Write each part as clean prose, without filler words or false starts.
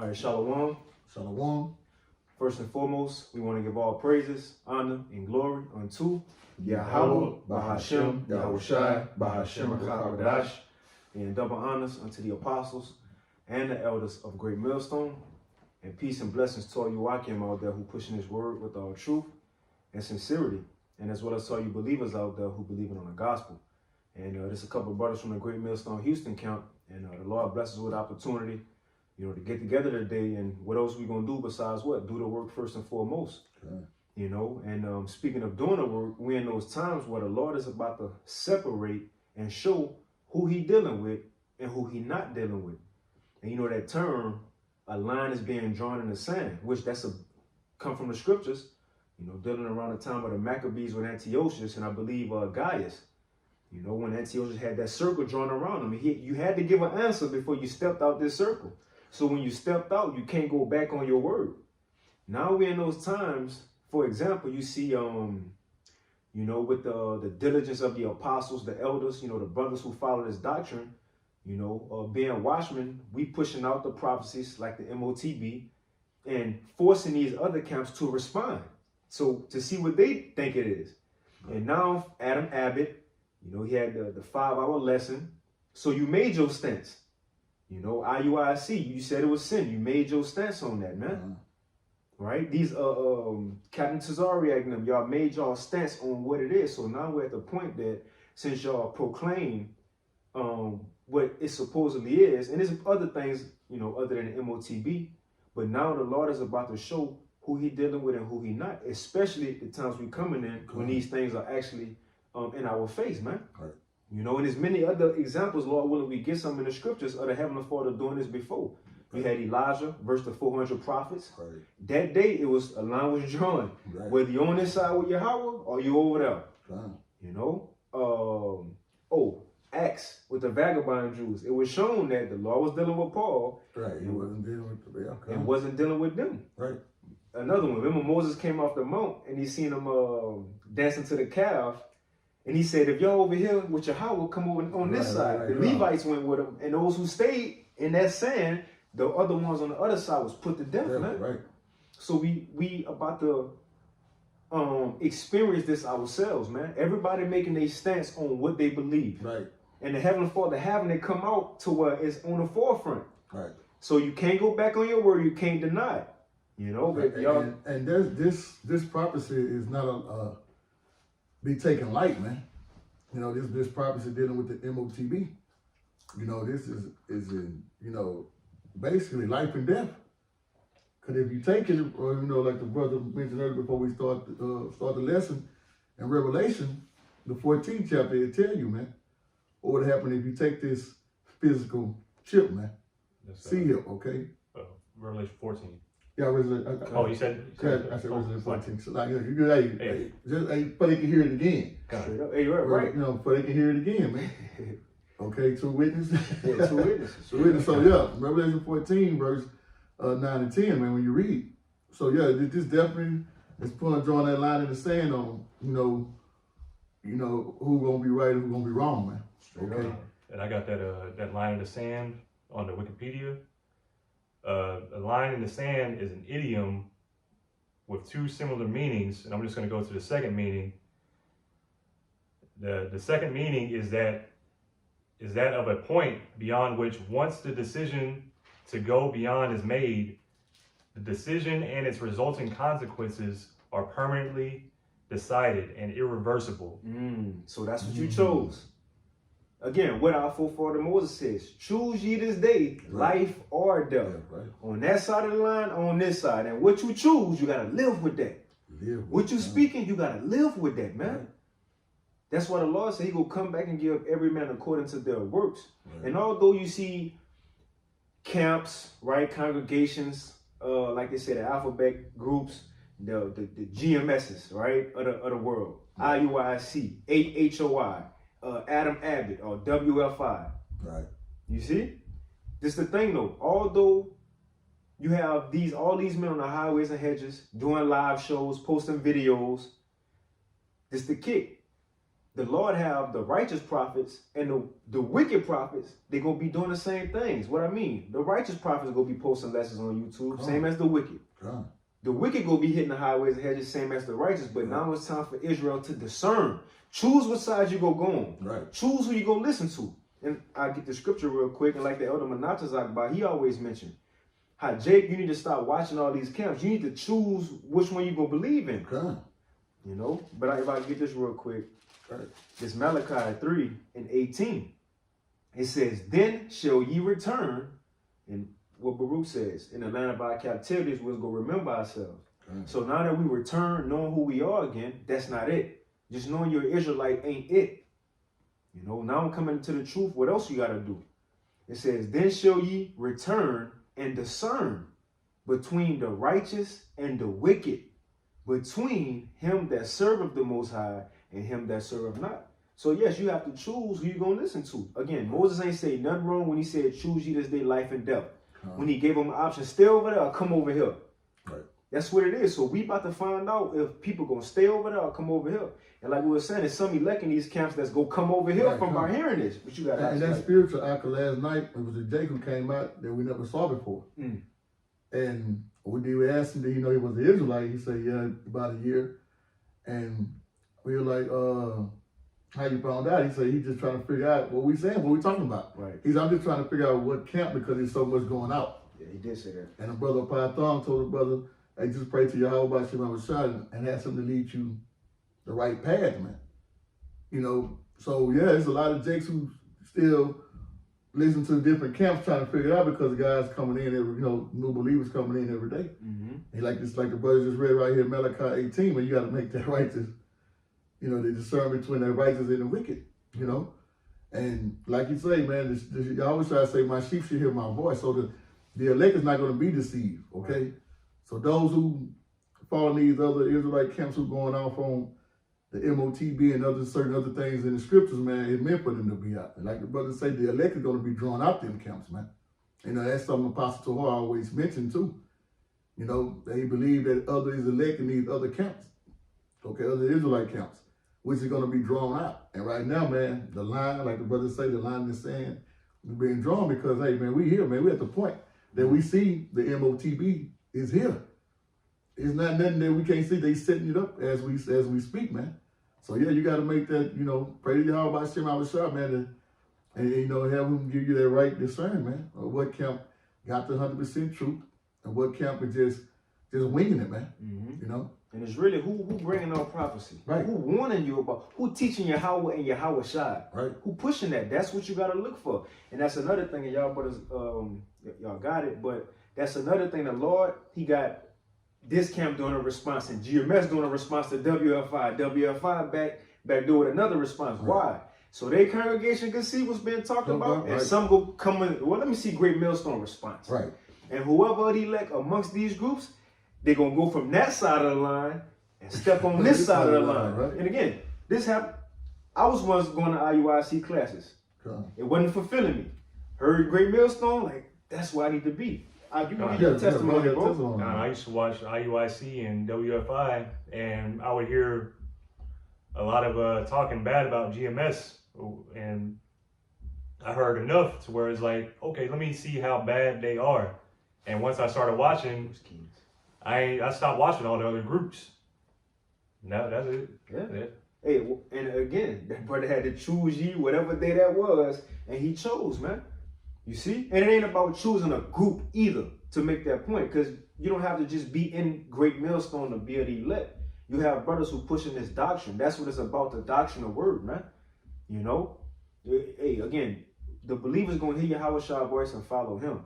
All right, Shalom. Shalom. First and foremost, we want to give all praises, honor, and glory unto Yahweh, Bahashem, Yahushai, Bahashem, HaKadosh, and double honors unto the apostles and the elders of Great Millstone, and peace and blessings to all you Wakim out there who pushing this word with all truth and sincerity, and as well as to all you believers out there who believe in on the gospel. And there's a couple of brothers from the Great Millstone Houston camp, and the Lord blesses us with opportunity, to get together today. And what else we gonna do besides what? Do the work first and foremost. Okay. And speaking of doing the work, we're in those times where the Lord is about to separate and show who he dealing with and who he not dealing with. And that term, a line is being drawn in the sand, which come from the scriptures, dealing around the time of the Maccabees with Antiochus and I believe Gaius. When Antiochus had that circle drawn around him, you had to give an answer before you stepped out this circle. So when you stepped out, you can't go back on your word. Now we're in those times. For example, you see, with the diligence of the apostles, the elders, the brothers who follow this doctrine, being watchmen, we pushing out the prophecies like the MOTB and forcing these other camps to respond. So to see what they think it is. And now Adam Abbott, he had the 5-hour lesson. So you made your stance. IUIC, you said it was sin. You made your stance on that, man. Right? These Captain Tazariak and them, y'all made y'all stance on what it is. So now we're at the point that since y'all proclaim what it supposedly is, and there's other things, other than the MOTB, but now the Lord is about to show who he dealing with and who he not, especially at the times we coming in when these things are actually in our face, man. Right. And there's many other examples, Lord willing, we get some in the scriptures of the Heavenly Father doing this before. You had Elijah versus the 400 prophets. Right. That day, a line was drawn. Right. Whether you're on this side with Yahweh or you over there. Right. Acts with the vagabond Jews. It was shown that the Lord was dealing with Paul. Right. He wasn't dealing with them. And wasn't dealing with them. Right. Another one. Remember Moses came off the mount and he seen them dancing to the calf. And he said, if y'all over here with Yahweh, come over on this side. The Levites went with him. And those who stayed in that sand, the other ones on the other side was put to death, man. Right. So we about to experience this ourselves, man. Everybody making their stance on what they believe. Right. And the Heavenly Father having it come out to where it's on the forefront. Right. So you can't go back on your word. You can't deny it. But y'all. And there's this prophecy is not be taken light, man. This prophecy dealing with the MOTB. This is in, basically life and death. Because if you take it, or like the brother mentioned earlier before we start the lesson in Revelation, the 14th chapter, it tell you, man, what would happen if you take this physical chip, man. See here, okay? Revelation 14. Yeah, Revelation. You said. I said Revelation 14. So like, but they can hear it again. Hey, right. But they can hear it again, man. Okay, two witnesses. Yeah, two witnesses. So Revelation 14, verse 9 and 10, man, when you read. So this definitely is drawing that line in the sand on, who gonna be right and who gonna be wrong, man. Okay. And I got that line in the sand on the Wikipedia. A line in the sand is an idiom with two similar meanings, and I'm just going to go to the second meaning. The second meaning is that of a point beyond which once the decision to go beyond is made, the decision and its resulting consequences are permanently decided and irreversible. So that's what you chose. Again, what our forefather Moses says, choose ye this day, life or death. Yeah, right. On that side of the line, on this side. And what you choose, you got to live with that. What you speaking, you got to live with that, man. Right. That's why the Lord said he will come back and give every man according to their works. Right. And although you see camps, right, congregations, like they say, the alphabet groups, the GMSs, right, of the world, IUIC, HOI, Adam Abbott or WFI. Right. You see? This the thing though. Although you have all these men on the highways and hedges doing live shows, posting videos, this the kick. the Lord have the righteous prophets and the wicked prophets, they're going to be doing the same things. What I mean, the righteous prophets are going to be posting lessons on YouTube, same as the wicked. The wicked going to be hitting the highways and hedges, same as the righteous. But now it's time for Israel to discern. Choose what side you go on. Right. Choose who you go listen to. And I'll get the scripture real quick. And like the elder Manatazak, he always mentioned how, Jake, you need to stop watching all these camps. You need to choose which one you going to believe in. You know? But if I get this real quick. This Malachi 3:18. It says, then shall ye return, and what Baruch says, in the land of our captivities, we're going to remember ourselves. So now that we return, knowing who we are again, that's not it. Just knowing you're an Israelite ain't it. You know, now I'm coming to the truth. What else you got to do? It says, then shall ye return and discern between the righteous and the wicked, between him that serveth the Most High and him that serveth not. So yes, you have to choose who you're going to listen to. Again, Moses ain't say nothing wrong when he said, choose ye this day life and death. When he gave them an option, stay over there or come over here. Right. That's what it is. So we about to find out if people going to stay over there or come over here. And like we were saying, there's some elect in these camps that's going to come over here from our hearing this. But you got to and that spiritual actor last night, it was a Jake who came out that we never saw before. And we were asking, did he know he was an Israelite? He said, yeah, about a year. And we were like, how you found out? He said, he's just trying to figure out what we saying, what we talking about. Right. I'm just trying to figure out what camp because there's so much going out. Yeah, he did say that. And the brother Python told the brother, hey, just pray to Yahweh about Shema Rashad and ask him to lead you the right path, man. You know, so yeah, there's a lot of Jakes who still listen to different camps trying to figure it out because the guys coming in every, new believers coming in every day. And like the brother just read right here, Malachi 18, but you got to make that righteous. They discern between the righteous and the wicked, And like you say, man, I always try to say, my sheep should hear my voice. So the elect is not going to be deceived, okay? Right. So those who follow these other Israelite camps who going off on the MOTB and certain other things in the scriptures, man, it's meant for them to be out. And like the brother say, the elect is going to be drawn out them camps, man. That's something Apostle Tahar always mentioned too. They believe that other is elect in these other camps, okay, other Israelite camps, which is going to be drawn out. And right now, man, the line, like the brother say, the line in the sand, we're being drawn because, hey, man, we here, man. We're at the point that we see the MOTB is here. It's not nothing that we can't see. They setting it up as we speak, man. So, yeah, you got to make that, pray to Yahweh by Shema Rashad, man, and have him give you that right discern, man, of what camp got the 100% truth and what camp is just winging it, man, And it's really who bringing out prophecy. Right. Who warning you about, who teaching Yahweh and Yahweh Shai. Right. Who pushing that. That's what you got to look for. And that's another thing, and y'all brothers, y'all got it, but that's another thing. The Lord, he got this camp doing a response and GMS doing a response to WFI. WFI back doing another response. Right. Why? So their congregation can see what's being talked about. And some go come in, well, let me see Great Millstone response. Right. And whoever they elect amongst these groups, they're going to go from that side of the line and step on this side of the line. Right. And again, this happened. I was once going to IUIC classes. It wasn't fulfilling me. Heard Great Millstone, like, that's where I need to be. You can get your testimony, bro. I used to watch IUIC and WFI, and I would hear a lot of talking bad about GMS. And I heard enough to where it's like, okay, let me see how bad they are. And once I started watching, I stopped watching all the other groups. No, that's it. Yeah. Hey, and again, that brother had to choose ye, whatever day that was, and he chose, man. You see? And it ain't about choosing a group either to make that point, because you don't have to just be in Great Millstone to be the elect. You have brothers who pushing this doctrine. That's what it's about, the doctrine of word, man. Hey, again, the believer's going to hear Yahweh Shai voice and follow him.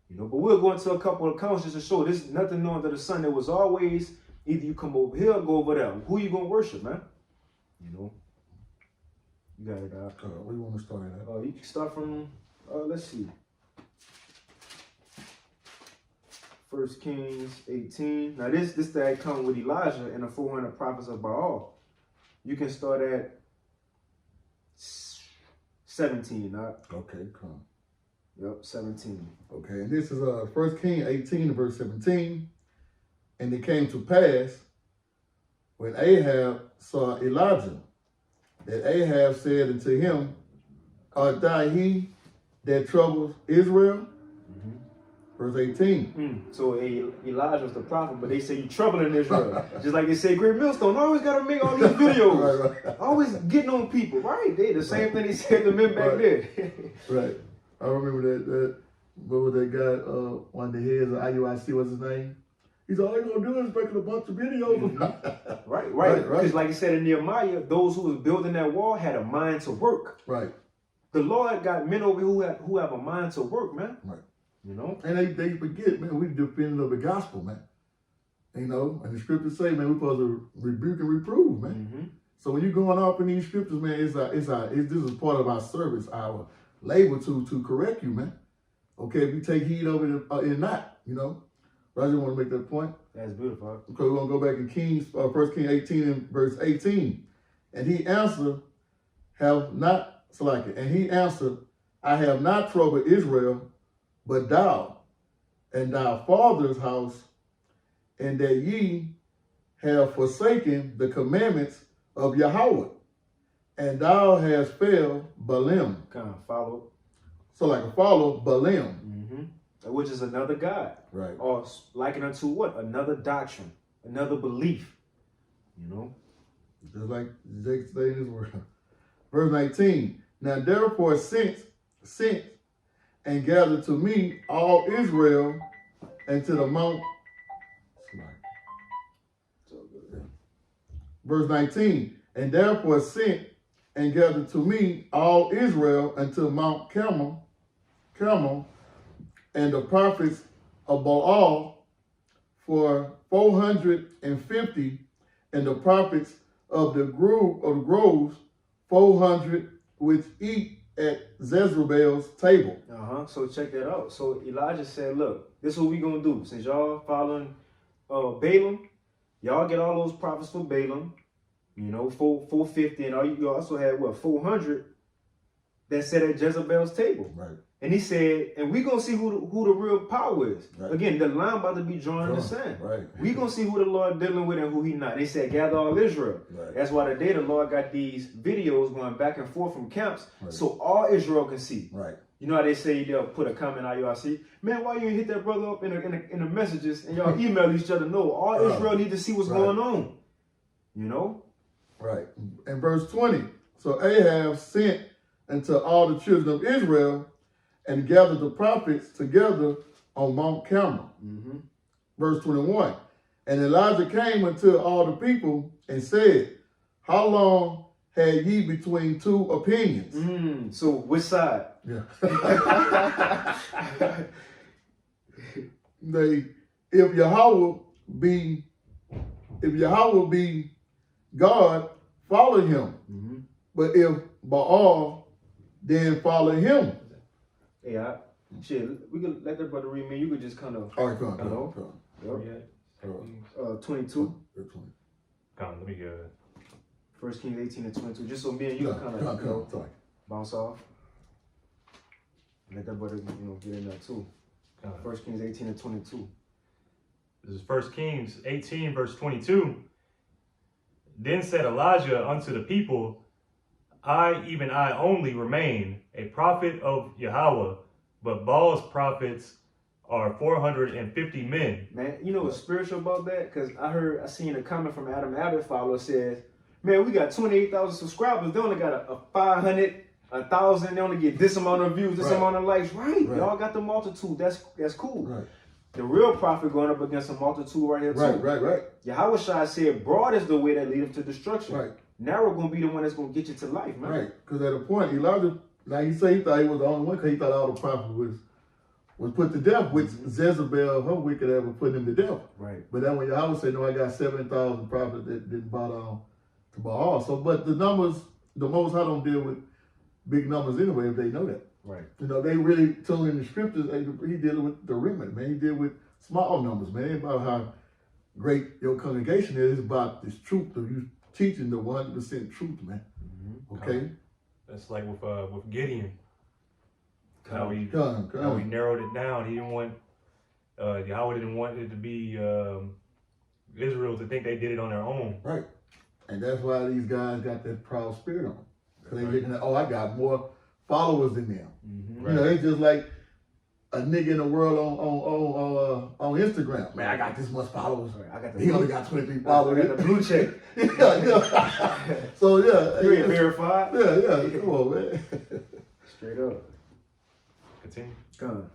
But we'll go into a couple of accounts just to show this nothing new under the sun. There was always either you come over here or go over there. Who you going to worship, man? You got it out. Where you want to start at? You can start from, let's see. 1 Kings 18. Now this the account with Elijah and the 400 prophets of Baal. You can start at 17. Okay, come. Yep, 17. Okay, and this is 1 Kings 18 verse 17. And it came to pass when Ahab saw Elijah that Ahab said unto him, art thou he that troubles Israel? Verse 18. So Elijah was the prophet, but they say you troubling Israel. Just like they say, Great Millstone always got to make all these videos. Right. Always getting on people, right? They the same thing they said to men back then. Right. I remember that what was that guy, one of the heads of IUIC, what's his name? He's all you gonna do is making a bunch of videos. Right. Because like I said in Nehemiah, those who was building that wall had a mind to work. Right. The Lord got men over here who have a mind to work, man. Right. You know? And they forget, man, we defending of the gospel, man. You know, and the scriptures say, man, we're supposed to rebuke and reprove, man. So when you're going off in these scriptures, man, this is part of our service, our labor to correct you, man. Okay, if you take heed of it or not, you know. But I just want to make that point. That's beautiful. Okay, we're going to go back in Kings, 1 Kings 18 and verse 18. And he answered, I have not troubled Israel, but thou and thy father's house, and that ye have forsaken the commandments of Yahweh, and thou hast failed Balaam. Kind of follow. So like a follow Balaam. Which is another God. Right. Or likened unto what? Another doctrine. Another belief. You know? Just like Jake stated in his word. Verse 19. Now therefore sent and gather to me all Israel and to the mount. Verse 19. And therefore sent and gathered to me all Israel unto Mount Carmel, and the prophets of Baal for 450, and the prophets of the groves 400, which eat at Jezebel's table. So check that out. So Elijah said, look, this is what we gonna do. Since y'all following Balaam, y'all get all those prophets for Balaam, you know, 450, and you also had what, 400 that sat at Jezebel's table. Right. And he said, and we gonna see who the real power is. Right. Again, the line about to be drawn in the sand. Right. We gonna see who the Lord dealing with and who he not. They said, gather all Israel. Right. That's why today the Lord got these videos going back and forth from camps, Right. so all Israel can see. Right. You know how they say they'll put a comment on IUIC? Man, why you ain't hit that brother up in the messages and y'all email each other? No, all Israel need to see what's going on. You know? Right. In verse 20, so Ahab sent unto all the children of Israel and gathered the prophets together on Mount Carmel. Verse 21, and Elijah came unto all the people and said, how long had ye between two opinions? So which side? Yeah. If Yahweh be God, follow him. But if Baal, then follow him. Yeah, we could let that brother read me. You could just kind of. All right, come on. 22. Let me get 1 Kings 18 and 22. Just so me and you kind of bounce off. Let that brother, get in there too. 1 Kings 18 and 22. This is 1 Kings 18, verse 22. Then said Elijah unto the people, even I only remain a prophet of Yahweh, but Baal's prophets are 450 men. Man, you know what's spiritual about that? Because I seen a comment from Adam Abbott follower says, man, we got 28,000 subscribers. They only got a 500, 1,000. They only get this amount of views, this amount of likes. Right. Y'all got the multitude. That's cool. Right. The real prophet going up against a multitude right here too. Right. Yahweh Shai said, broad is the way that leads to destruction. Right. Narrow gonna be the one that's gonna get you to life, man. Right. Because at a point, Elijah, like he said, he thought he was the only one because he thought all the prophets was put to death, which Jezebel, her wicked ass, was putting him to death. Right. But then when Yahweh said, no, I got 7,000 prophets that didn't bow down to Baal. So, but the numbers, the Most High don't deal with big numbers anyway if they know that. Right. They really telling in the scriptures, he dealing with the remnant, man. He deal with small numbers, man. It ain't about how great your congregation is. It's about this truth of you teaching the 100% truth, man. Okay? That's like with Gideon. How he How he narrowed it down. He didn't want Yahweh didn't want it to be Israel to think they did it on their own. Right. And that's why these guys got that proud spirit on them. Because they looking at, oh, I got more followers than them. Mm-hmm. You know, it's just like a nigga in the world on Instagram. Man, I got this much followers. I got the He only got 23 followers. I got the blue check. yeah. So yeah. You ain't verified. Yeah. Come on, man. Straight up. Continue. Come on.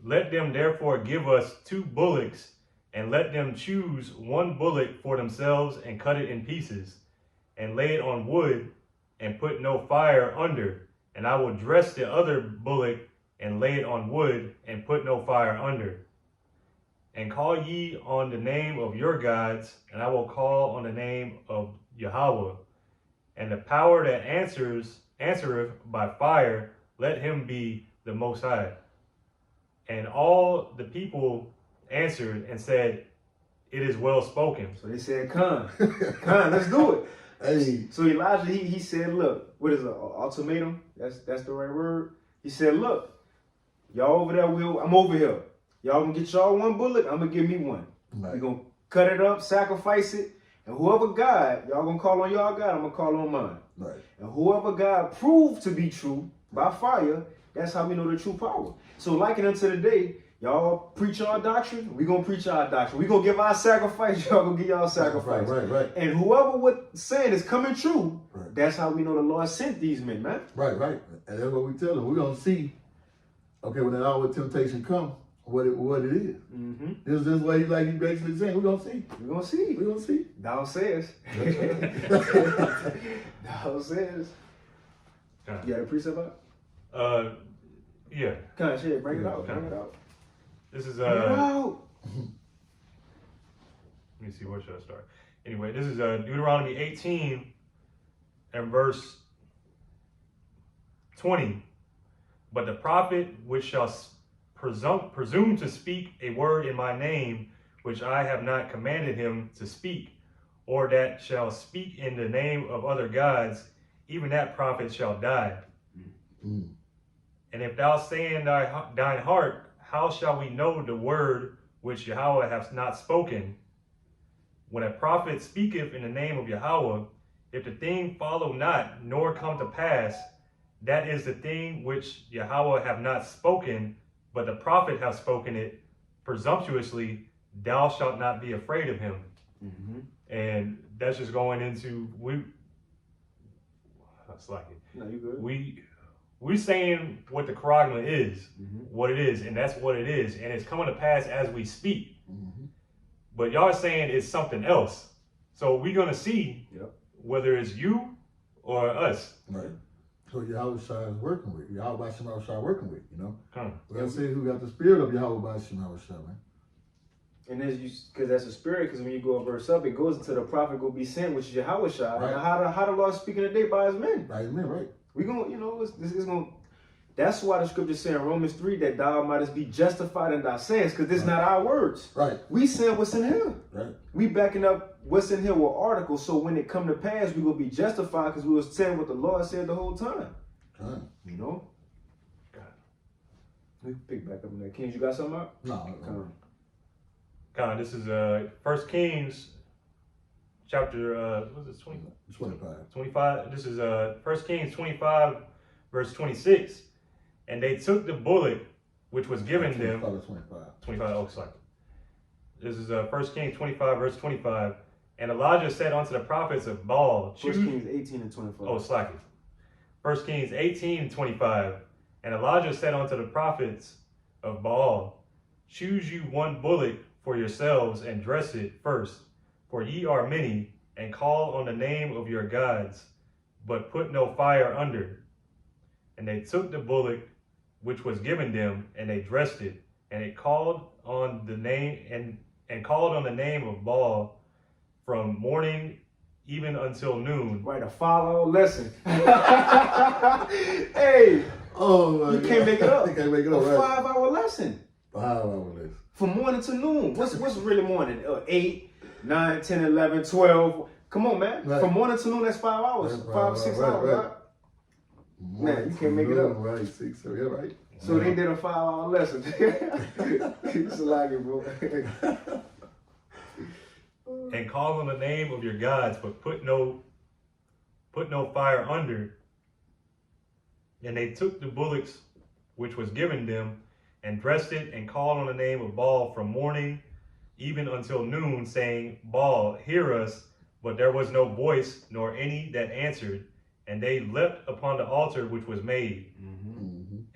Let them therefore give us 2 bullocks, and let them choose 1 bullock for themselves, and cut it in pieces, and lay it on wood, and put no fire under. And I will dress the other bullock, and lay it on wood, and put no fire under. And call ye on the name of your gods, and I will call on the name of Yahweh. And the power that answereth by fire, let him be the Most High. And all the people answered and said, it is well spoken. So they said, Khan, let's do it. Hey. So Elijah, he said, look, what is it, ultimatum? That's the right word. He said, look, y'all over there, I'm over here. Y'all gonna get y'all 1 bullock, I'm gonna give me 1. Right. We're gonna cut it up, sacrifice it, and whoever God, y'all gonna call on y'all God, I'm gonna call on mine. Right. And whoever God proved to be true by fire, that's how we know the true power. So like it unto the day, y'all preach our doctrine, we gonna preach our doctrine. We gonna give our sacrifice, y'all gonna give y'all sacrifice. Right. And whoever what saying is coming true, Right. that's how we know the Lord sent these men, man. Right. And that's what we tell them. We're gonna see, okay, when that hour of temptation come, what it is. Mm-hmm. This is what he basically saying. We're gonna see. We're gonna see. We're gonna see. Thou says. Thou says. You got a precept out? Yeah. Kind of shit, bring it out. Bring it out. This is Bring it out. let me see, where should I start? Anyway, this is Deuteronomy 18 and verse 20. But the prophet which shall presume to speak a word in my name, which I have not commanded him to speak, or that shall speak in the name of other gods, even that prophet shall die. Mm. And if thou say in thine heart, how shall we know the word which Yahweh hath not spoken? When a prophet speaketh in the name of Yahweh, if the thing follow not, nor come to pass, that is the thing which Yahweh hath not spoken, but the prophet hath spoken it presumptuously, thou shalt not be afraid of him. Mm-hmm. And that's just going into, that's like it. No, you good. We're saying what the Charagma is, Mm-hmm. what it is, and that's what it is, and it's coming to pass as we speak. Mm-hmm. But y'all saying it's something else. So we're gonna see whether it's you or us. Right. So Yahweh Shai is working with. Yahweh Shai is working with, you know. Come on. We're gonna see who got the spirit of Yahweh Shai, man. And as you, because that's a spirit, because when you go a verse up, it goes into the prophet go be sent, which is Yahweh Shai. Right. And how the Lord speaking today by his men. Right, man, right. We gonna, you know, this is gonna. That's why the scripture say in Romans 3 that thou mightest be justified in thy sins, because this is not our words. Right. We saying what's in here. Right. We backing up what's in here with articles, so when it come to pass, we gonna be justified because we was saying what the Lord said the whole time. Right. You know? We can pick back up in that. Kings, you got something out? No. Come on. God, this is 1 Kings chapter, what is it, 25. 25? This is 1 Kings 25, verse 26. And they took the bullock which was given them. 25, oh, sorry. This is 1 Kings 25, verse 25. And Elijah said unto the prophets of Baal, 1 Kings 18 and 25. Oh, slack it. 1 Kings 18 and 25. And Elijah said unto the prophets of Baal, choose you 1 bullock for yourselves and dress it first, for ye are many, and call on the name of your gods, but put no fire under. And they took the bullock which was given them, and they dressed it, and it called on the name and called on the name of Baal from morning even until noon. Right, a follow lesson. Hey, Oh, you can't make it up. You can't make it A up, right? 5-hour lesson. 5 hours lesson. From morning to noon. What's really morning? 8, 9, 10, 11, 12. Come on, man. Right. From morning to noon, that's 5 hours. That's 5, 6 right, hours, right? Man, you can't make it up. Right, 6, so yeah, right. So they did a 5-hour lesson. It's like it, bro. and call on the name of your gods, but put no fire under. And they took the bullocks which was given them, and dressed it, and called on the name of Baal from morning even until noon, saying, Baal, hear us. But there was no voice, nor any that answered. And they leapt upon the altar which was made.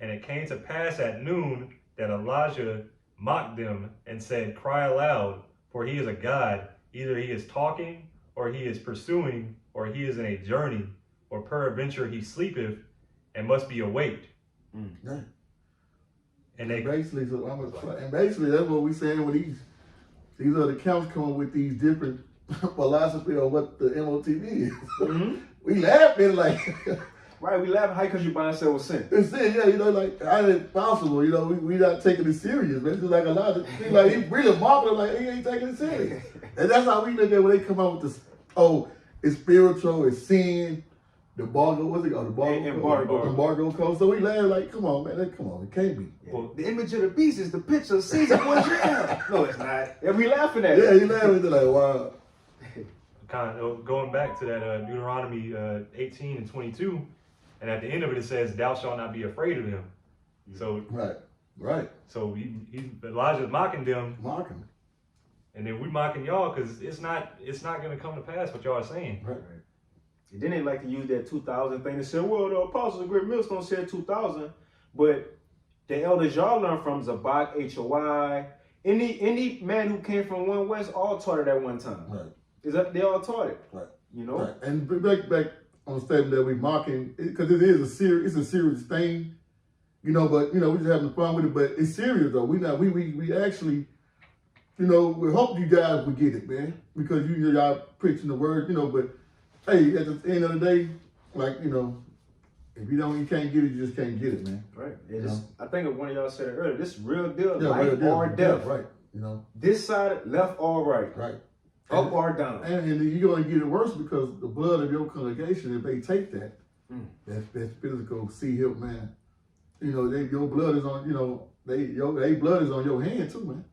And it came to pass at noon that Elijah mocked them and said, Cry aloud, for he is a god. Either he is talking, or he is pursuing, or he is in a journey, or peradventure he sleepeth and must be awaked. Yeah. And they basically, basically that's what we saying with these other accounts coming with these different philosophy on what the MOTB is. We laugh at it like right, we laugh how because you buy and sell with sin. it's it, yeah, you know, like how is it possible? You know, we not taking it serious, man. It's just like a lot of things, like he really mocking, like he ain't taking it serious. And that's how we look at when they come out with this. Oh, it's spiritual, it's sin. The embargo, what's it called? The embargo code. So we laugh like, come on, man, come on, it can't be. Well, the image of the beast is the picture of Caesar. No, it's not. And we laughing at it. Yeah, you laughing at it like, wow. kind of going back to that Deuteronomy 18 and 22, and at the end of it, it says, "Thou shalt not be afraid of them." So right. So Elijah's mocking them, Mocking. and then we mocking y'all because it's not going to come to pass what y'all are saying. Right. And then they like to use that 2000 thing to say, well, the apostles of Great Millstone said 2000, but the elders y'all learn from Zabak, HOI, any man who came from One West all taught it at one time. Right. Is that they all taught it? Right. You know. Right. And back on the statement that we mocking, because it is a serious thing, you know. But you know, we just having fun with it. But it's serious though. We actually, you know, we hope you guys will get it, man, because y'all preaching the word, you know. But hey, at the end of the day, like, you know, if you can't get it, you just can't get it, man. Right. I think one of y'all said it earlier. This is real deal. Yeah, life or death. Right. You know. This side, left or right. Right. Up or down. And you're going to get it worse because the blood of your congregation, if they take that, that physical help, man, you know, your blood is on, you know, they blood is on your hand too, man.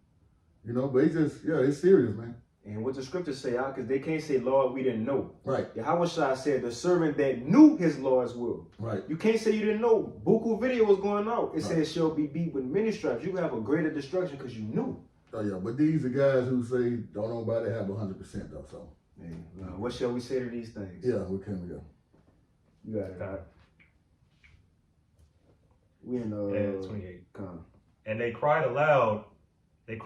You know, but it's serious, man. And what the scriptures say out, because they can't say, Lord, we didn't know. Right. Yahweh Shai said, the servant that knew his Lord's will. Right. You can't say you didn't know. Buku video was going out. It says, shall be beat with many stripes. You have a greater destruction because you knew. Oh, yeah, but these are guys who say, don't nobody have 100% though, so. Hey, what shall we say to these things? Yeah, what can we do? You got it. Right. We in 28. Come. And they cried aloud. And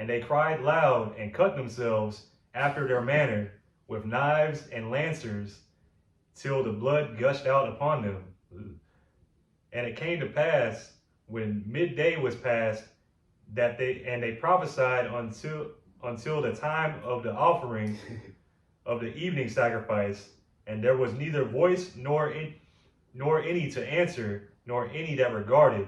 they cried loud and cut themselves after their manner with knives and lancers till the blood gushed out upon them. And it came to pass when midday was past that they prophesied until the time of the offering of the evening sacrifice, and there was neither voice nor any to answer, nor any that regarded.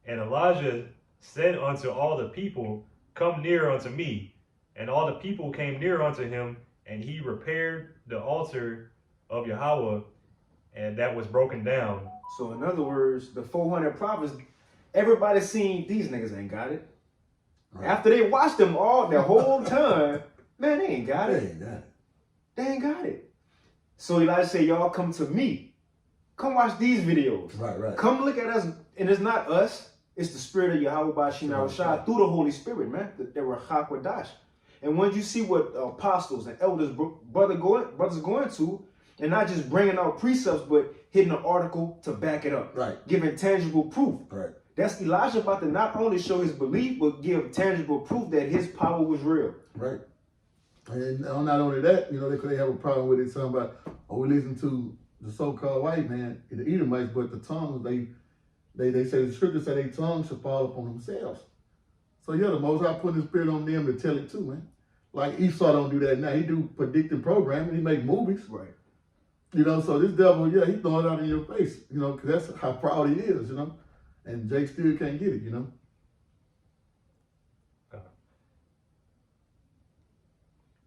And Elijah said unto all the people, Come near unto me. And all the people came near unto him, and he repaired the altar of Yahweh, and that was broken down. So in other words, the 400 prophets, everybody seen these niggas ain't got it. Right. After they watched them all the whole time, man, they ain't got it. They ain't got it. So Elijah said, y'all come to me. Come watch these videos. Right. Come look at us. And it's not us. It's the spirit of Yahweh Bashim Shai through the Holy Spirit, man. They were Hakwadash. And when you see what apostles and elders, brothers going to, and not just bringing out precepts, but hitting an article to back it up. Right. Giving tangible proof. Right. That's Elijah about to not only show his belief, but give tangible proof that his power was real. Right. And not only that, you know, they have a problem with it. Something about, we listen to the so-called white man, the Edomites, but the tongues, they say the scripture say their tongues should fall upon themselves. So yeah, the Most High put his spirit on them to tell it too, man. Like Esau don't do that now. He do predicting programming. He make movies. Right. You know, so this devil, he throwing it out in your face, you know, because that's how proud he is, you know. And Jake still can't get it, you know.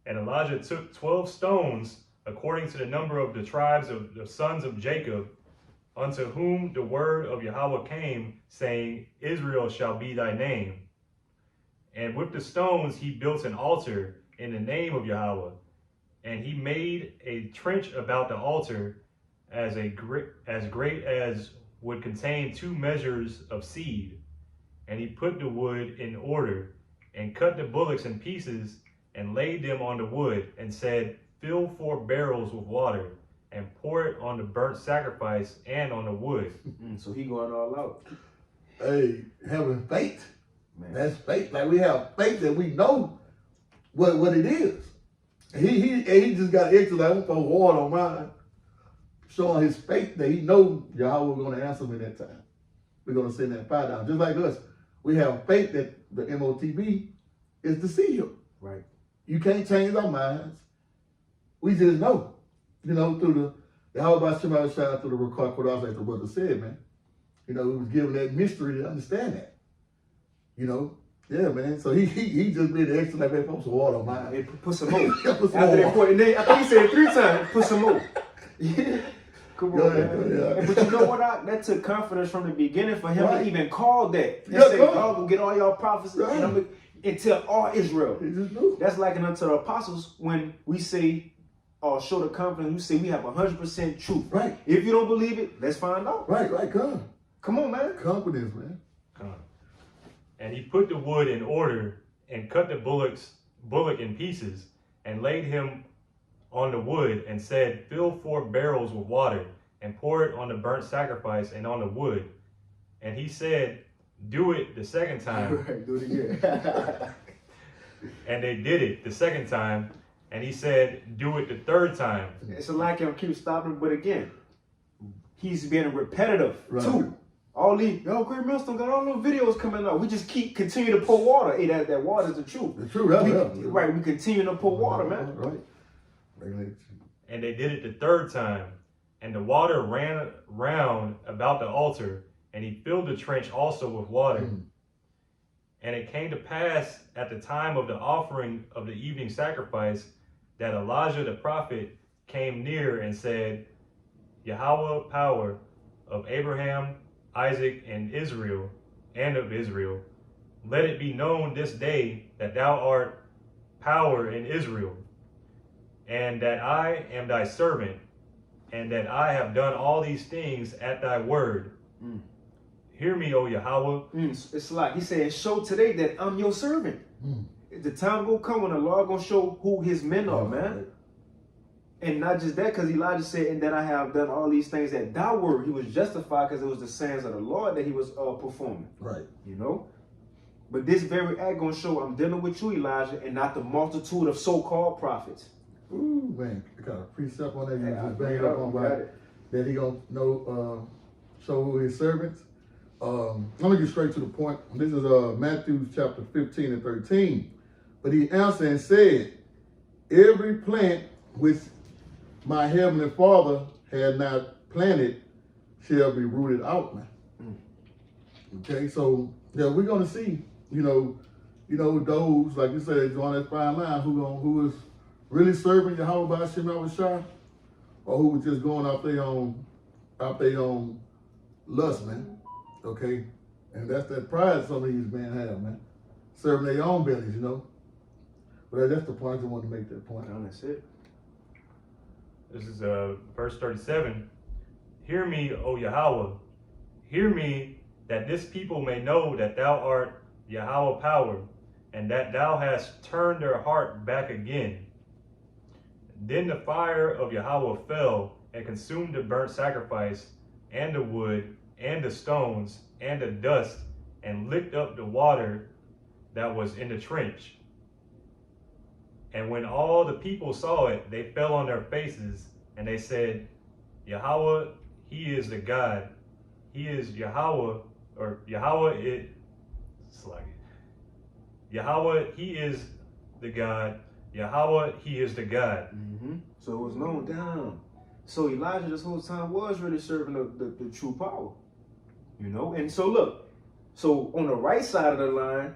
And Elijah took 12 stones, according to the number of the tribes of the sons of Jacob, unto whom the word of Yahweh came, saying, Israel shall be thy name. And with the stones he built an altar in the name of Yahweh. And he made a trench about the altar as great as would contain 2 measures of seed. And he put the wood in order, and cut the bullocks in pieces, and laid them on the wood, and said, Fill 4 barrels with water, and pour it on the burnt sacrifice and on the wood. So he going all out. Hey, having faith. Man. That's faith. Like we have faith that we know what it is. He just got extra like I'm put water on mine, showing his faith that he knows Yahweh was going to answer him in that time. We're going to send that fire down. Just like us, we have faith that the MOTB is the seal. Right. You can't change our minds. We just know, through the how about Shema shout out to the Rakar Kodash, like the brother said, man. We was given that mystery to understand that. Yeah, man. So he just made the extra like, man, put some water on mine. Hey, put some more. Put some After more. they put, and then, I think he said it 3 times. Put some more. Come on, man. But you know what? That took confidence from the beginning for him to even call that. And say, God will get all y'all prophets and tell all Israel. He just knew. That's like unto the apostles when we say, or show the confidence, we say we have 100% truth. Right. If you don't believe it, let's find out. Right, Come on, man. confidence, man. And he put the wood in order, and cut the bullock in pieces, and laid him on the wood, and said, Fill 4 barrels with water, and pour it on the burnt sacrifice and on the wood. And he said, Do it the second time. Right, do it again. And they did it the second time. And he said, Do it the third time. It's like him keep stopping, but again, he's being repetitive Right. too. All these, Great Millstone got all those videos coming out. We just continue to pour water. Hey, that water is the truth. The truth, Right, we continue to pour water, man. Right. Regulate. And they did it the third time. And the water ran round about the altar, and he filled the trench also with water. And it came to pass at the time of the offering of the evening sacrifice that Elijah the prophet came near and said, Yahweh, power of Abraham, Isaac, and Israel, let it be known this day that thou art power in Israel, and that I am thy servant, and that I have done all these things at thy word. Hear me, O Yahweh. It's like he said, show today that I'm your servant. The time will come when the Lord gonna show who his men are, man. Right. And not just that, because Elijah said, and that I have done all these things at thy word. He was justified because it was the sayings of the Lord that he was performing. Right. But this very act gonna show I'm dealing with you, Elijah, and not the multitude of so-called prophets. Ooh, man. I got a precept on that. You Yeah, just bring it up on got by it. that he gonna know, show who his servants. I'm gonna get straight to the point. This is Matthew chapter 15 and 13. But he answered and said, Every plant which my heavenly Father had not planted shall be rooted out, man. Okay, so yeah, we're gonna see, those, like you said, on that fine line, who is really serving Yahweh by Shem Shah, or who was just going out their own lust, man. Okay, and that's that pride some of these men have, man, serving their own bellies, But that's the point. I just wanted to make that point. That's it. This is verse 37. Hear me, O Yahweh. Hear me, that this people may know that thou art Yahweh power, and that thou hast turned their heart back again. Then the fire of Yahweh fell and consumed the burnt sacrifice, and the wood, and the stones, and the dust, and licked up the water that was in the trench. And when all the people saw it, they fell on their faces, and they said, Yahweh, he is the God. He is Yahweh, or Yahweh, Yahweh, he is the God. Yahweh, he is the God. So it was known down. So Elijah this whole time was really serving the true power. And so look, so on the right side of the line,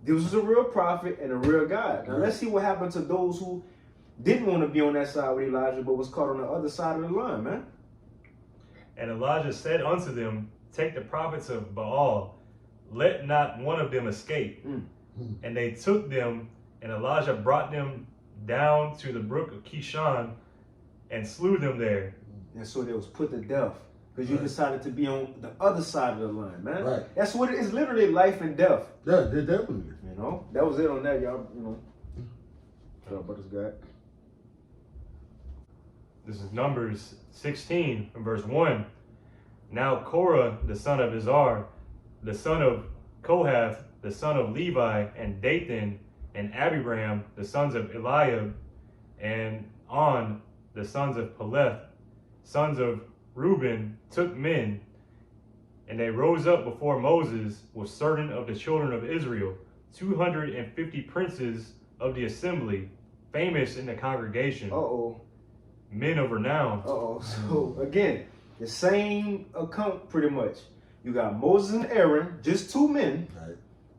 this was a real prophet and a real God. Now let's see what happened to those who didn't want to be on that side with Elijah, but was caught on the other side of the line, man. And Elijah said unto them, Take the prophets of Baal, let not one of them escape. And they took them, and Elijah brought them down to the brook of Kishon and slew them there. And so they was put to death because you Right. decided to be on the other side of the line, man. Right. That's what it is. Literally life and death. Yeah, they definitely. You know, that was it on that, y'all. You know, what's up, brothers? God. This is Numbers 16, verse 1. Now Korah, the son of Izhar, the son of Kohath, the son of Levi, and Dathan, and Abiram, the sons of Eliab, and On, the sons of Peleth, sons of Reuben, took men, and they rose up before Moses with certain of the children of Israel, 250 princes of the assembly, famous in the congregation, Uh-oh. men of renown. Uh-oh. So, again, the same account pretty much. You got Moses and Aaron, just two men. Right.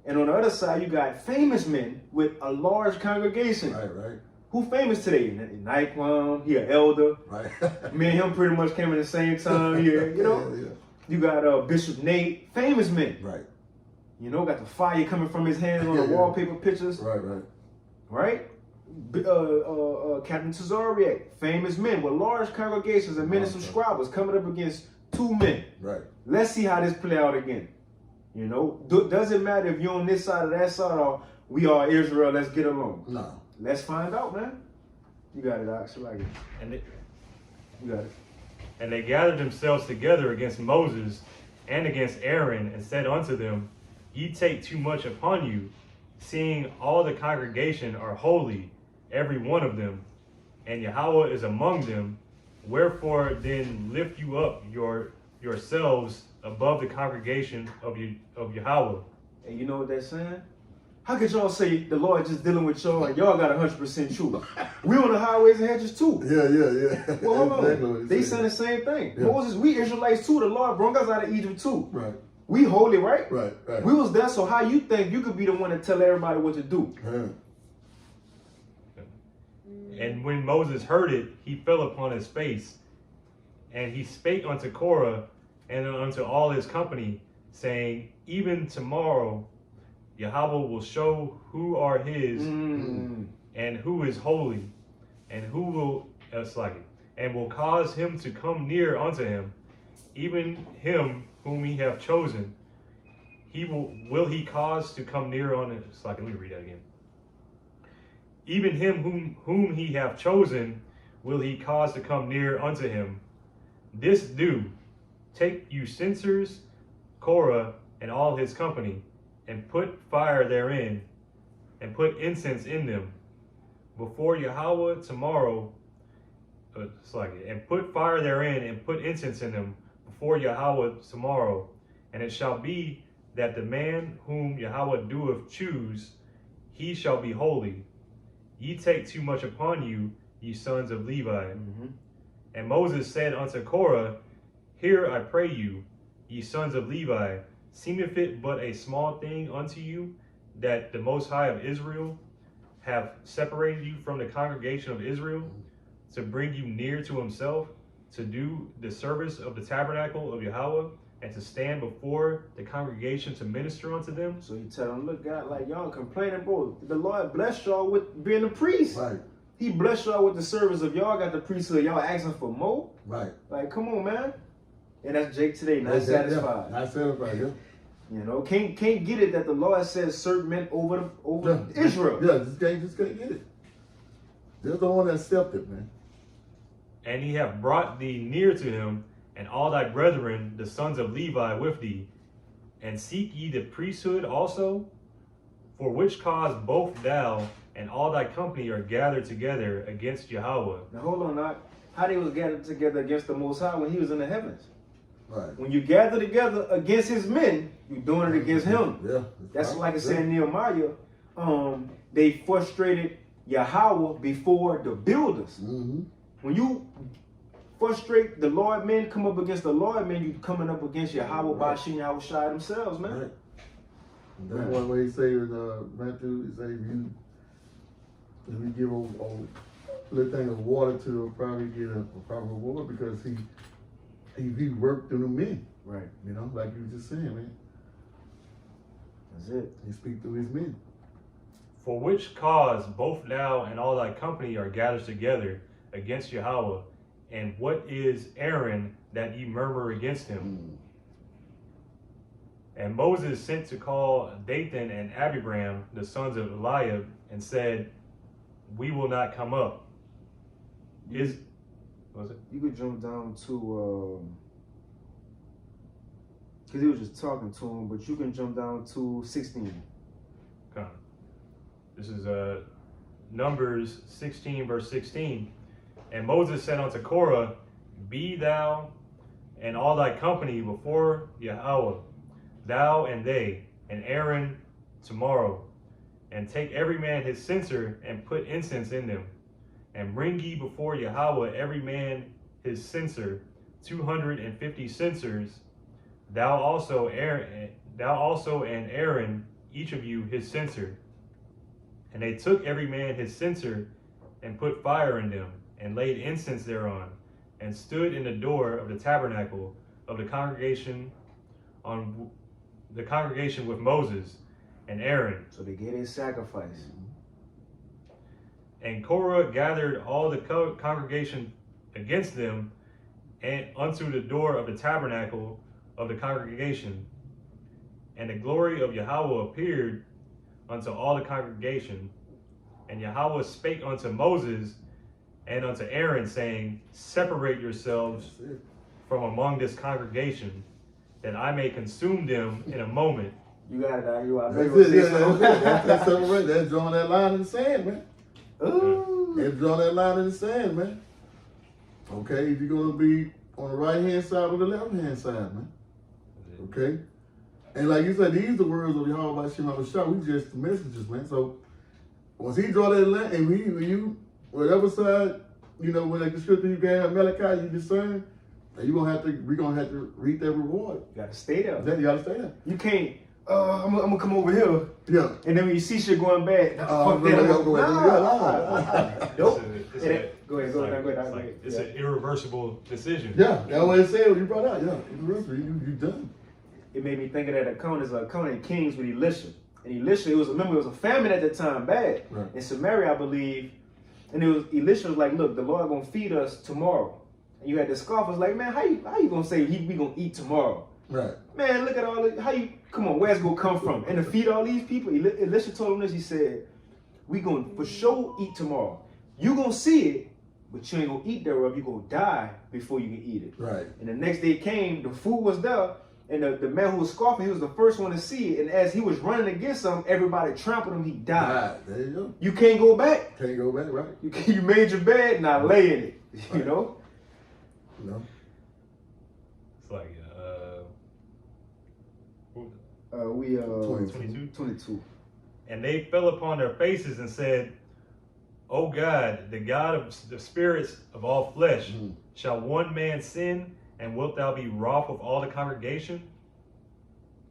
And on the other side, you got famous men with a large congregation. Right. Who famous today? Naquan, he an elder. Right. Me and him pretty much came at the same time here. You know, Yeah. you got Bishop Nate, famous men. Right. You know, got the fire coming from his hands on the Yeah. wallpaper pictures, Right. right? Captain Tazariak, famous men with large congregations and many subscribers coming up against two men. Right. Let's see how this play out again. You know, doesn't matter if you're on this side or that side or we are Israel, let's get along. No. Let's find out, man. You got it, Ox. I like it. And they, You got it. and they gathered themselves together against Moses and against Aaron, and said unto them, Ye take too much upon you, seeing all the congregation are holy, every one of them, and Yahweh is among them. Wherefore then lift you up yourselves above the congregation of Yahweh. And you know what they're saying? How could y'all say the Lord just dealing with y'all and y'all got 100% truth? We on the highways and hedges too. Yeah. Well, hold Exactly what on. he They said. saying the same thing. Yeah. Moses, we Israelites too. The Lord brought us out of Egypt too. Right. We holy, right? Right. We was there, so how you think you could be the one to tell everybody what to do? Yeah. And when Moses heard it, he fell upon his face. And he spake unto Korah and unto all his company, saying, Even tomorrow Yahweh will show who are his, and who is holy, and who will and will cause him to come near unto him, even him whom he have chosen. Will he cause to come near on him. Let me read that again. Even him whom he have chosen will he cause to come near unto him. This do, take you censers, Korah and all his company, and put fire therein, and put incense in them, before Yahweh tomorrow, and put fire therein, and put incense in them, before Yahweh tomorrow. And it shall be that the man whom Yahweh doeth choose, he shall be holy. Ye take too much upon you, ye sons of Levi. And Moses said unto Korah, Hear, I pray you, ye sons of Levi, seemeth it but a small thing unto you, that the Most High of Israel have separated you from the congregation of Israel, to bring you near to himself, to do the service of the tabernacle of Yahweh, and to stand before the congregation to minister unto them? So you tell them, look, God, like y'all complaining, bro. The Lord blessed y'all with being a priest. Right. He blessed y'all with the service of y'all got the priesthood. Y'all asking for more? Right. Like, come on, man. And that's Jake today, not satisfied. Not satisfied, yeah. You know, can't get it that the Lord says certain men over Israel. Yeah, just can't get it. They're the one that accepted, man. And he hath brought thee near to him, and all thy brethren, the sons of Levi, with thee. And seek ye the priesthood also? For which cause both thou and all thy company are gathered together against Yahweh. Now hold on, now. How they was gathered together against the Most High when he was in the heavens? Right. When you gather together against his men, you're doing it against him. Yeah. That's right. like I said in Nehemiah. They frustrated Yahweh before the builders. Mm-hmm. When you frustrate the Lord men, come up against the Lord men, you coming up against Yahweh, Bashin, Yahweh Shai themselves, man. Right. And that's one way he say in Matthew, he say if you give a little thing of water to him, probably get a proper reward because he worked through the men. Right. You know, like you were just saying, man. That's it. He speak through his men. For which cause both thou and all thy company are gathered together against Yahweh, and what is Aaron that ye murmur against him? And Moses sent to call Dathan and Abiram, the sons of Eliab, and said, we will not come up. What was it? You could jump down to, because he was just talking to him, but you can jump down to 16. Okay. This is Numbers 16, verse 16. And Moses said unto Korah, be thou and all thy company before Yahweh, thou and they, and Aaron tomorrow, and take every man his censer, and put incense in them. And bring ye before Yahweh every man his censer, 250 censers, thou also and Aaron, each of you his censer. And they took every man his censer, and put fire in them, and laid incense thereon, and stood in the door of the tabernacle of the congregation with Moses and Aaron. So they gave their sacrifice. And Korah gathered all the congregation against them, and unto the door of the tabernacle of the congregation. And the glory of Yahweh appeared unto all the congregation. And Yahweh spake unto Moses and unto Aaron, saying, separate yourselves from among this congregation, that I may consume them in a moment. You got it, you. I That's know it. you Yeah, gonna say something. that's separate. That's drawing that line in the sand, man. Ooh. That's drawing that line in the sand, man. Okay, if you're gonna be on the right hand side or the left hand side, man. Okay, and like you said, these are the words of Yahweh by Shem HaMashiach. We just the messengers, man. So once he draw that line, and when you whatever side, you know, when like the scripture you got Malachi, you discern, and we're gonna have to reap that reward. You gotta stay there. Then you gotta stay there. You can't. I'm gonna come over here, Yeah. and then when you see shit going bad, fuck no, that. no, go ahead. Nah. Nope. It's Go ahead. It's an irreversible decision. Yeah, that's what it said. What you brought out. Yeah, you done. It made me think of that account as a account in Kings with Elisha. And Elisha, it was a famine at the time, bad. Right. In Samaria, I believe. And Elisha was like, look, the Lord gonna feed us tomorrow. And you had the scoffers like, man, how you gonna say we gonna eat tomorrow? Right. Man, look at all this. Come on, where's it gonna come from? And to feed all these people, Elisha told him this, he said, we gonna for sure eat tomorrow. You gonna see it, but you ain't gonna eat thereof. You gonna die before you can eat it. Right. And the next day came, the food was there, and the man who was scoffing, he was the first one to see it. And as he was running against him, everybody trampled him, he died. There you go. You can't go back. Can't go back, right? You made your bed, now lay in it. You know? No. It's like, We 22? 22. And they fell upon their faces and said, O God, the God of the spirits of all flesh, shall one man sin, and wilt thou be wroth with all the congregation?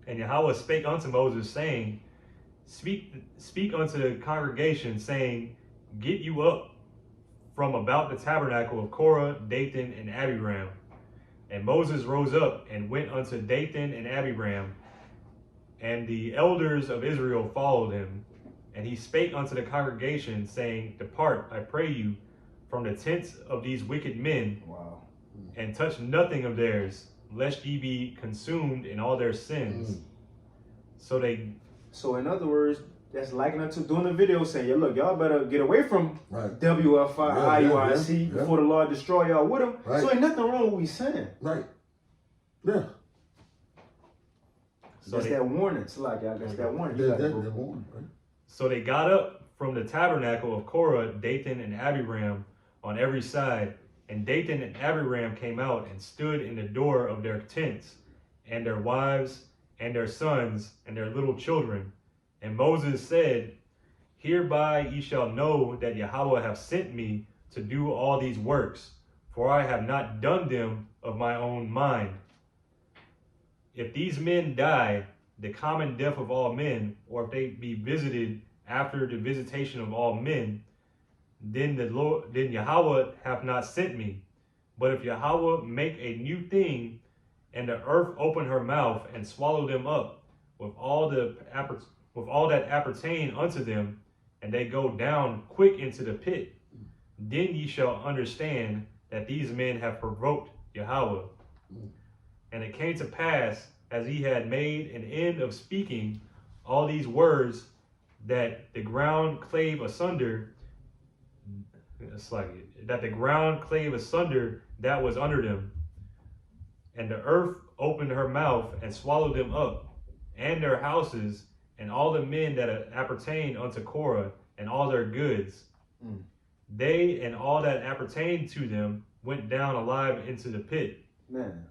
And Yahweh spake unto Moses, saying, Speak unto the congregation, saying, Get you up from about the tabernacle of Korah, Dathan, and Abiram. And Moses rose up and went unto Dathan and Abiram, and the elders of Israel followed him. And he spake unto the congregation, saying, Depart, I pray you, from the tents of these wicked men, Wow. and touch nothing of theirs, lest ye be consumed in all their sins. So in other words, that's likened unto doing a video saying, yeah, look, y'all better get away from Right. WFI, IUIC yeah. before the Lord destroy y'all with them. Right. So ain't nothing wrong with what we saying. Right. Yeah. So That's they, that warning. It's like, y'all, that's that warning. You That's gotta that go. one, right? so they got up from the tabernacle of Korah, Dathan, and Abiram on every side. And Dathan and Abiram came out and stood in the door of their tents, and their wives, and their sons, and their little children. And Moses said, Hereby ye shall know that Yahweh hath sent me to do all these works, for I have not done them of my own mind. If these men die the common death of all men, or if they be visited after the visitation of all men, then Yahweh hath not sent me. But if Yahweh make a new thing, and the earth open her mouth and swallow them up with all that appertain unto them, and they go down quick into the pit. Then ye shall understand that these men have provoked Yahweh. And it came to pass, as he had made an end of speaking all these words, that the ground clave asunder. It's like that the ground clave asunder that was under them, and the earth opened her mouth and swallowed them up, and their houses, and all the men that appertained unto Korah, and all their goods. They and all that appertained to them went down alive into the pit. Man.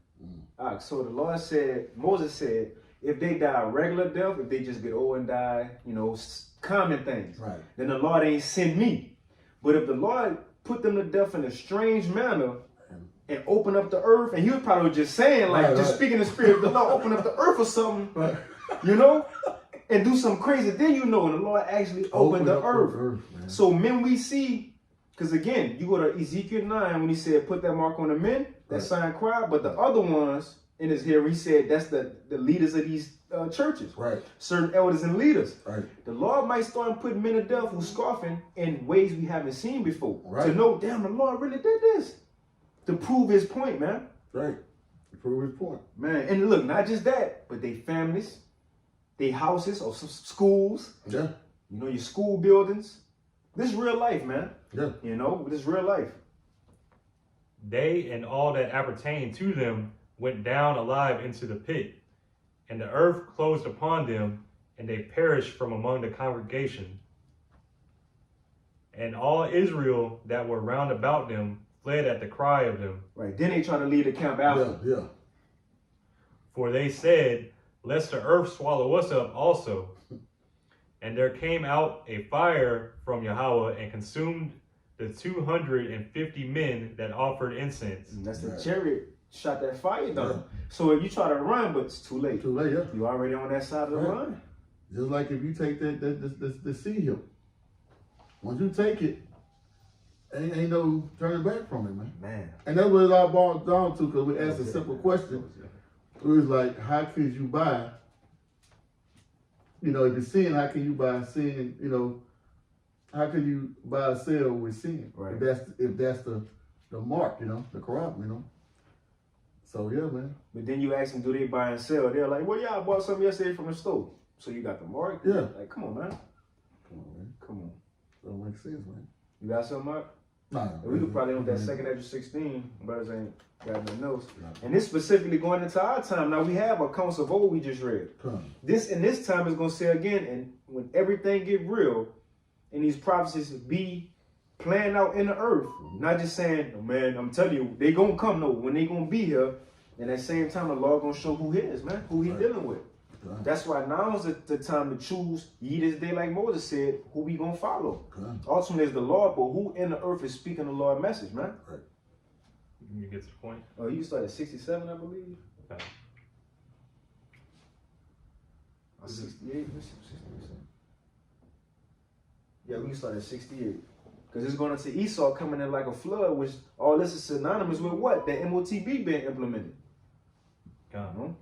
All right, so the Lord said, Moses said, if they die a regular death, if they just get old and die, common things, Right. then the Lord ain't sent me. But if the Lord put them to death in a strange manner and open up the earth, and he was probably just saying, speaking the spirit, if the Lord open up the earth or something, Right. And do something crazy, then and the Lord actually opened the earth. So men we see, because again, you go to Ezekiel 9 when he said, put that mark on the men, that sign crowd, but the other ones in his here, he said that's the leaders of these churches, Right. certain elders and leaders. Right. The Lord might start putting men to death who's scoffing in ways we haven't seen before. Right. To know, damn, the Lord really did this. To prove his point, man. Right. To prove his point. Man, and look, not just that, but they families, they houses or some schools. Yeah. Your school buildings. This is real life, man. Yeah. This is real life. They and all that appertained to them went down alive into the pit, and the earth closed upon them, and they perished from among the congregation. And all Israel that were round about them fled at the cry of them. Right. Then they try to lead the camp out. Yeah. Yeah. For they said, lest the earth swallow us up also. And there came out a fire from Yahweh and consumed the 250 men that offered incense. And that's the Right. chariot shot that fire down. Yeah. So if you try to run, but it's too late. Too late. Yeah. You already on that side of the Right. line. Just like if you take the sea hill. Once you take it, ain't no turning back from it, man. Man. And that's what it all boils down to, because we asked a simple question. It was like, how could you buy? If you're sin, how can you buy sin? How can you buy a sale with sin? Right. If that's the mark, the corrupt, So yeah, man. But then you ask them, do they buy and sell? They're like, well, yeah, I bought something yesterday from the store. So you got the mark? Yeah. Like, come on, man. Come on, man. Come on. Don't make sense, man. You got something, Mark? Nah. We could probably on that second Ezra 16. Brothers ain't got no notes. Nah. And this specifically going into our time. Now we have a council of old we just read. Come. This time is gonna say again, and when everything get real, and these prophecies be playing out in the earth, not just saying, oh, man, I'm telling you, they gonna come. No, when they gonna be here, and at the same time, the Lord gonna show who he is, man, who he Right. dealing with. Come. That's why now is the time to choose ye this day, like Moses said, who we gonna follow. Come. Ultimately, is the Lord, but who in the earth is speaking the Lord message, man? You get to the point? Oh, you started at 67, I believe. Okay. Or 68, 67. Yeah, we started at 68. Because it's going into Esau coming in like a flood, which all this is synonymous with what? The MOTB being implemented. God.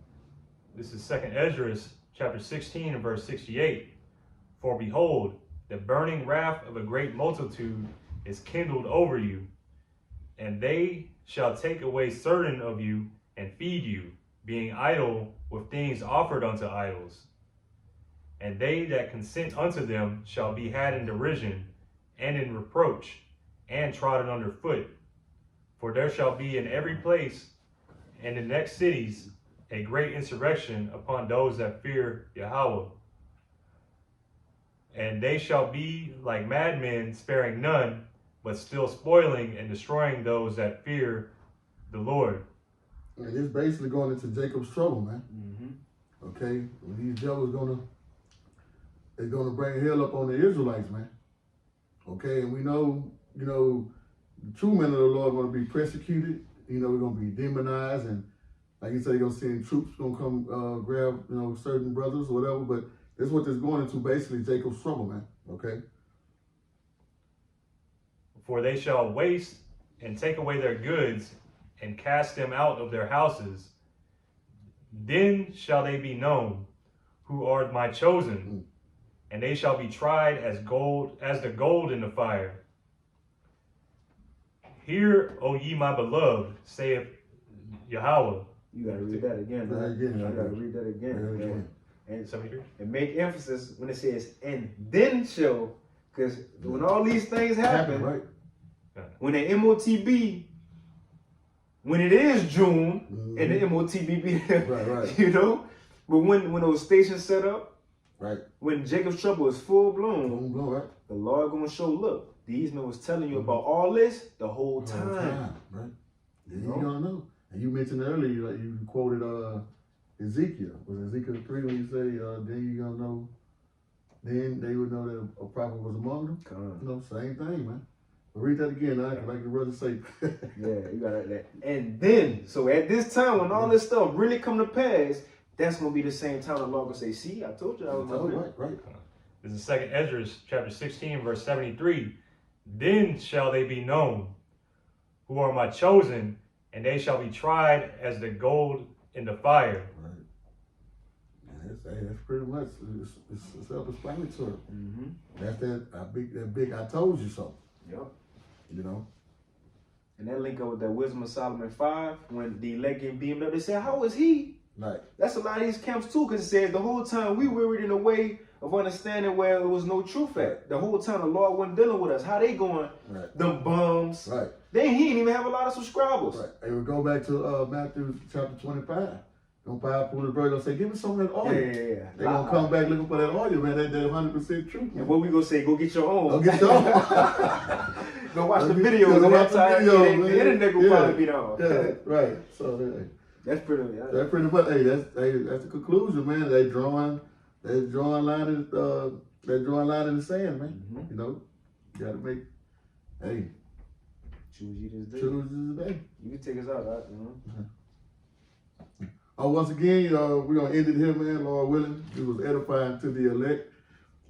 This is 2nd Ezra, chapter 16 and verse 68. For behold, the burning wrath of a great multitude is kindled over you, and they shall take away certain of you and feed you, being idle with things offered unto idols. And they that consent unto them shall be had in derision and in reproach and trodden under foot. For there shall be in every place and in the next cities a great insurrection upon those that fear Yahweh. And they shall be like madmen, sparing none, but still spoiling and destroying those that fear the Lord. And it's basically going into Jacob's trouble, man. Mm-hmm. Okay? These devils they're gonna bring hell up on the Israelites, man. Okay, and we know, the true men of the Lord are gonna be persecuted. We're gonna be demonized, and like you say, you're gonna send troops gonna come grab, certain brothers or whatever. But that's what this going into, basically Jacob's trouble, man. Okay. For they shall waste and take away their goods and cast them out of their houses. Then shall they be known, who are my chosen, and they shall be tried as the gold in the fire. Hear, O ye my beloved, saith Yahweh. You gotta read that again, Read that man. again, I man. gotta read that again. Read that man. again. And 73. and make emphasis when it says and then shall, because when all these things happen, Right. when the MOTB, when it is June and the MOTB be there, Right. you know, but when those stations set up, Right. when Jacob's trouble is full blown, Boom, blow, right. the Lord gonna show, look, these men was telling you about all this the whole The whole time. right? Yeah, You you know? don't know. And you mentioned earlier, like you quoted Ezekiel. Was it Ezekiel 3 when you say, then you gonna know, then they would know that a prophet was among them? Come You know, same thing, man. But read that again, like the brother say. Yeah, you got that. And then, so at this time, when all this stuff really come to pass, that's gonna be the same time the Lord gonna say, "See, I told you I was gonna do it." Right. This is 2nd Ezra chapter 16, verse 73. Then shall they be known, who are my chosen, and they shall be tried as the gold in the fire. Right. And that's pretty much it's self-explanatory. Mm-hmm. That's that big I told you so. Yep. You know. And that link up with that Wisdom of Solomon 5, when the elect get beamed up, they said, "How is he?" Like That's a lot of these camps too, because it says the whole time we were in a way of understanding where there was no truth at. The whole time the Lord wasn't dealing with us. How they going? right. Them bums. Right. He didn't even have a lot of subscribers. Right. They would go back to Matthew chapter 25. Them powerful the bird gonna say, give me some of that oil. Yeah. They gonna come back looking for that oil, man. That 100% truth. And Man. what we gonna say? Go get your own. Go get your own. Go watch the Go get- videos. go And watch that the time, videos, the man. internet will Yeah. probably be down. Yeah, right. So That's pretty. that's pretty much. Hey, that's the conclusion, man. They drawing line in the sand, man. Mhm. You know, you gotta make. Hey, Choose you this day. choose this day. You can take us out, right? You know? Once again, we're gonna end it here, man. Lord willing, it was edifying to the elect.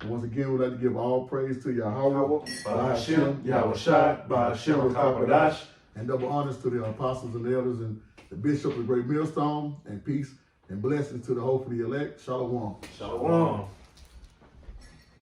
Once again, we'd like to give all praise to Yahweh, Ba'ashem, Yahushua, Ba'ashem, Rakakadash. and double honors to the apostles and elders and the bishop of the great millstone, and peace and blessings to the hope of the elect. Shalom. Shalom.